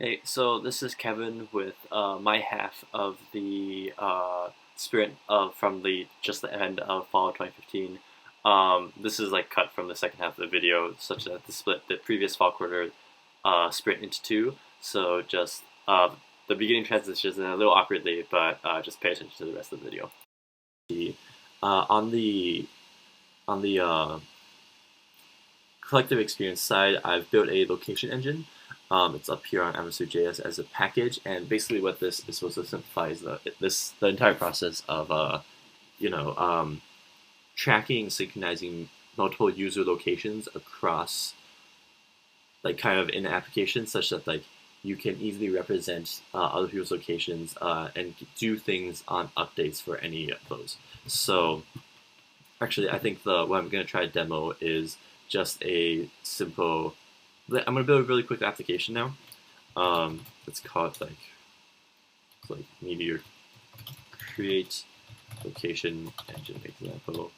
Hey, so this is Kevin with my half of the sprint of from the just the end of fall 2015. This is like cut from the second half of the video, such that the split the previous fall quarter sprint into two. So just the beginning transitions in a little awkwardly, but just pay attention to the rest of the video. On the collective experience side, I've built a location engine. It's up here on Amazon.js as a package, and basically what this is supposed to simplify is the entire process of you know tracking, synchronizing multiple user locations across like kind of in the application, such that like you can easily represent other people's locations and do things on updates for any of those. So actually, I think what I'm going to try to demo is just a simple. I'm going to build a really quick application now. It's called like Meteor create location engine example.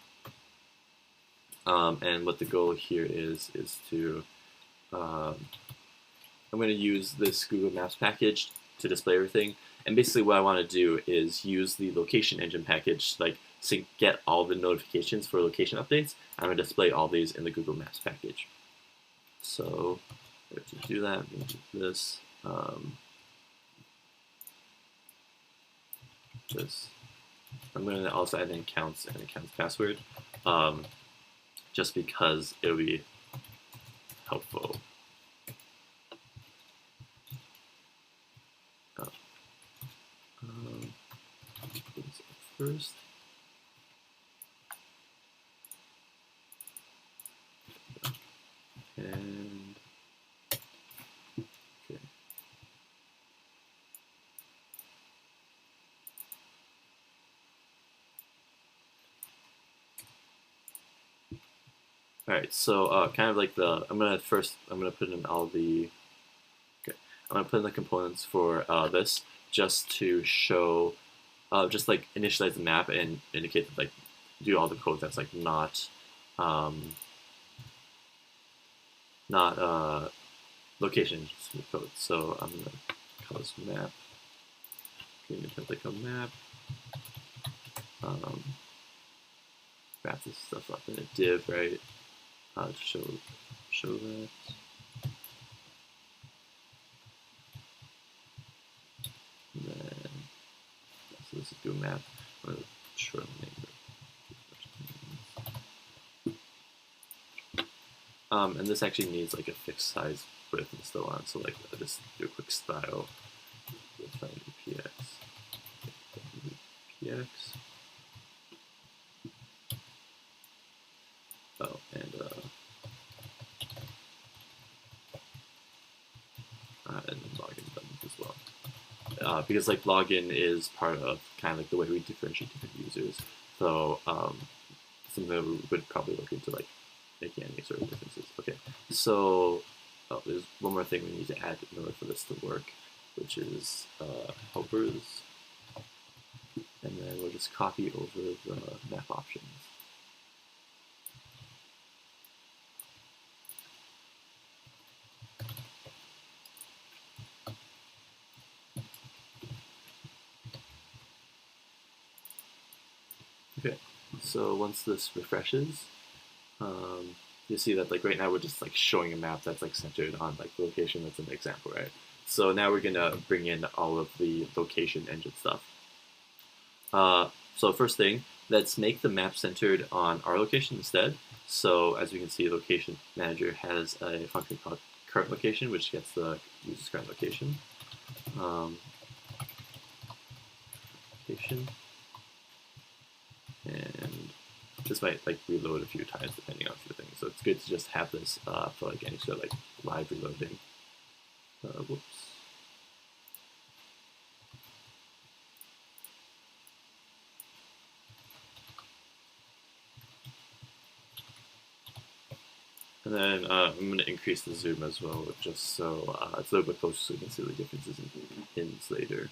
And what the goal here is to I'm going to use this Google Maps package to display everything. And basically what I want to do is use the location engine package like to get all the notifications for location updates. I'm going to display all these in the Google Maps package. So to do that, I'm going to do this. I'm going to also add in accounts and accounts password, just because it'll be helpful. First. And okay. All right, so kind of like I'm gonna put in all the I'm gonna put in the components for this just to show just like initialize the map and indicate that like do all the code that's like not location code. So I'm gonna call this map. Create a template called map. Wrap this stuff up in a div, right? To show that. And then so this is do a map. I'm gonna shorten the name. And this actually needs like a fixed size width and so on. So like I'll just do a quick style. Find px. Px. Oh, and login button as well. Because like login is part of kind of like the way we differentiate different users. So something that we would probably look into like making any sort of differences. Okay, so there's one more thing we need to add in order for this to work, which is helpers, and then we'll just copy over the map options. Okay, so once this refreshes, you see that like right now we're just like showing a map that's like centered on like the location that's in the example, right? So now we're gonna bring in all of the location engine stuff. So first thing, let's make the map centered on our location instead. So as we can see, location manager has a function called current location, which gets the user's current location. And this might like reload a few times depending on a few things. So it's good to just have this for like any sort of like live reloading. Whoops. And then I'm going to increase the zoom as well, just so it's a little bit closer so you can see the differences in pins later.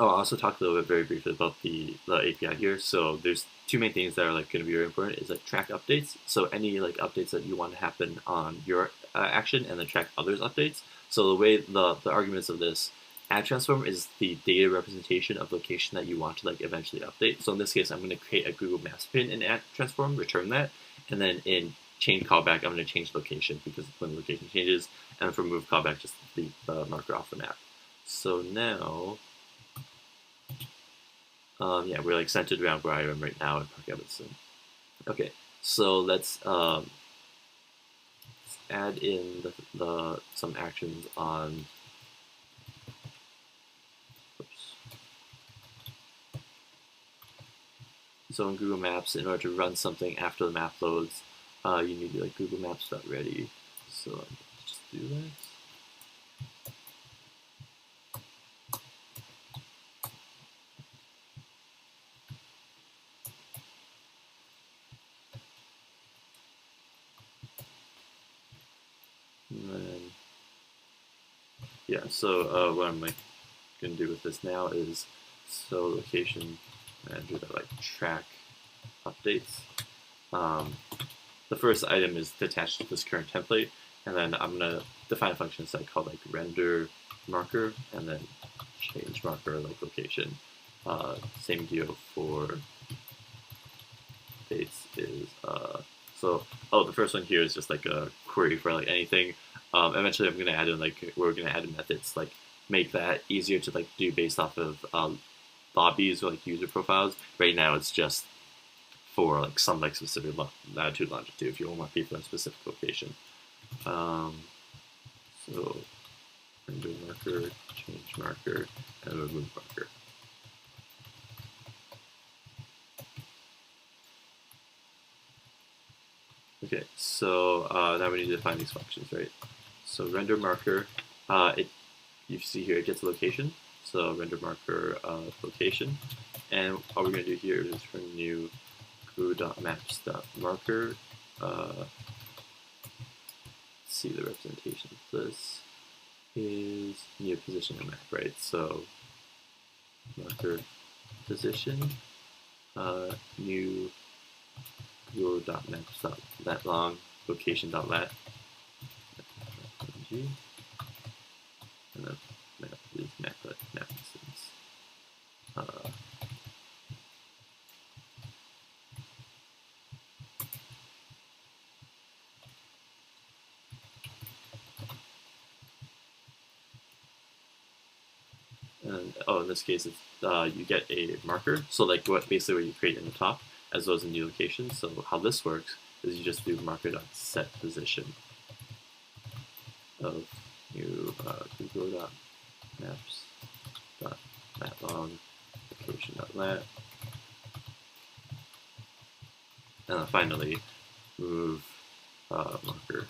Oh, I'll also talk a little bit very briefly about the API here. So there's two main things that are like going to be very important is like track updates. So any like updates that you want to happen on your action, and then track others updates. So the way the arguments of this add transform is the data representation of location that you want to like eventually update. So in this case, I'm going to create a Google Maps pin in add transform, return that, and then in chain callback, I'm going to change location because when the location changes, and for move callback, just leave the marker off the map. So now, yeah, we're like centered around where I am right now in Park Evanston. Okay, so let's add in some actions on. Oops. So in Google Maps, in order to run something after the map loads, you need to like Google Maps.ready. So let's just do that. And then, yeah, so what I'm like going to do with this now is, so location manager that like track updates. The first item is attached to this current template, and then I'm going to define a function set called like render marker, and then change marker like location. Same deal for dates is so the first one here is just like a query for like anything. Eventually I'm going to add in like we're going to add in methods like make that easier to like do based off of lobbies or like user profiles. Right now it's just for like some like specific latitude, longitude if you want people in a specific location. So render marker, change marker, and remove marker. Okay, so now we need to define these functions, right? So render marker, you see here it gets a location. So render marker location, and all we're going to do here is for new go.maps.marker. See the representation of this is new position of map, right? So marker position, new go.maps.lat long location.lat, and then map is map instance. And in this case, it's you get a marker. So like basically what you create in the top, as well as a new location. So how this works is you just do marker.set position of new google.maps.lat long location.lat, and then finally move marker,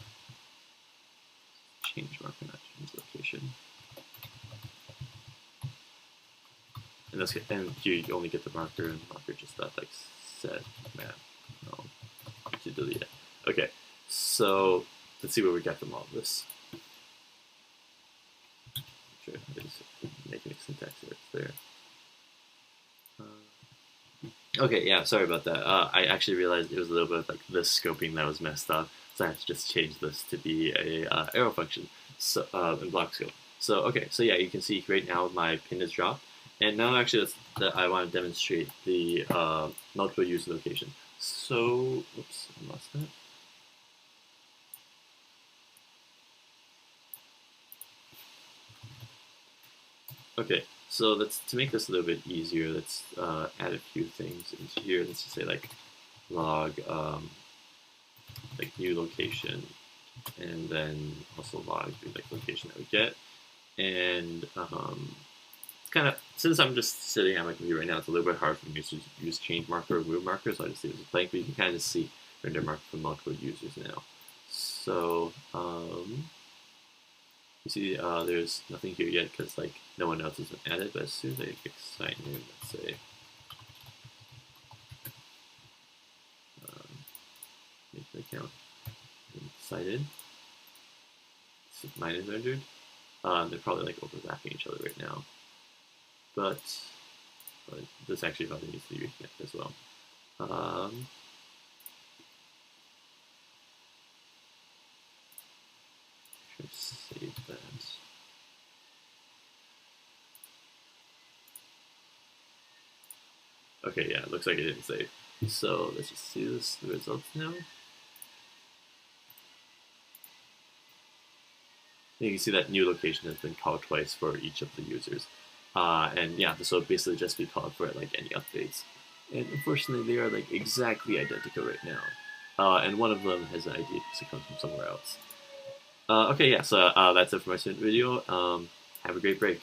change marker, not change location. In this case, and you only get the marker, and the marker just like set map to delete it. Okay, so let's see what we get from all of this. Sure, making a syntax error there. Okay, yeah, sorry about that. I actually realized it was a little bit like this scoping that was messed up, so I have to just change this to be a arrow function, so in block scope. So okay, so yeah, you can see right now my pin is dropped, and now actually I want to demonstrate the multiple user location. So, oops, I lost that. Okay, so to make this a little bit easier, let's add a few things into here. Let's just say like log like new location, and then also log the like location that we get. And kind of, since I'm just sitting on my computer right now, it's a little bit hard for me to use change marker or remove marker, so I just leave it as blank, but you can kind of see render marker for multiple users now. So you see there's nothing here yet because like no one else has been added, but as soon as I click sign in, let's say make an account and sign in, so mine is rendered. They're probably like overlapping each other right now, but this actually probably needs to be reconnected as well. Save that. Okay, yeah, it looks like it didn't save. So let's just see the results now. You can see that new location has been called twice for each of the users. And yeah, this will basically just be called for like any updates. And unfortunately, they are like exactly identical right now. And one of them has an ID because it comes from somewhere else. Okay, yeah, so that's it for my student video. Have a great break.